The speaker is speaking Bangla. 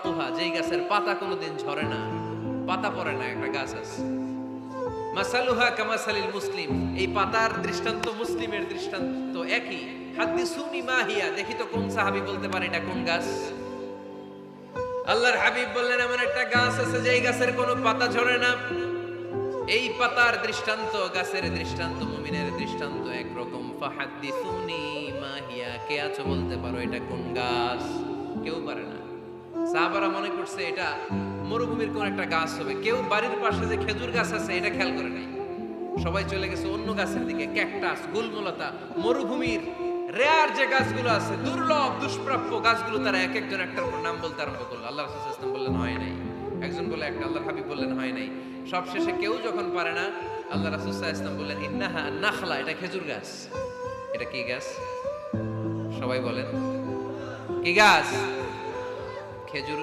ওয়ারাকুহা, যেই গাছের পাতা কোনোদিন ঝরে না, পাতা পড়ে না, একটা গাছ আছে। মাসালুহা কামাসালিল মুসলিম, এই পাতার দৃষ্টান্ত মুসলিমের দৃষ্টান্ত একই। হাদিসুনি মা হিয়া, দেখি তো কোন সাহাবী বলতে পারে এটা কোন গাছ। আল্লাহর হাবিব বললেন এমন একটা গাছ আছে যেই গাছের কোনো পাতা ঝরে না। এই পাতার দৃষ্টান্ত, গাছের দৃষ্টান্ত, মুমিনের দৃষ্টান্ত একরকম। ফাহাদিসুনি মা হিয়া, কে আছো বলতে পারো এটা কোন গাছ? কেউ পারে না। সাহাবারা মনে করছে এটা মরুভূমির কোন একটা গাছ হবে। কেউ বাড়ির পাশে যে খেজুর গাছ আছে এটা খেয়াল করে নাই। সবাই চলে গেছে অন্য গাছের দিকে, ক্যাকটাস, গুলমলতা, মরুভূমির রেয়ার যে গাছগুলো আছে, দুর্লভ দুষ্প্রাপ্য গাছগুলো, তারা এক একজন একটার উপর নাম বলতে আরম্ভ করলো। আল্লাহ রাসূল সাল্লাল্লাহু আলাইহি ওয়াসাল্লাম বললেন হয় নাই। একজন বলে একটা, আল্লাহর হাবিব বললেন হয় নাই। সবশেষে কেউ যখন পারে না, আল্লাহ রাসূল সাল্লাল্লাহু আলাইহি ওয়াসাল্লাম বললেন ইন্নাহা নাখলা, এটা খেজুর গাছ। এটা কি গাছ? সবাই বলেন কি গাছ? খেজুর।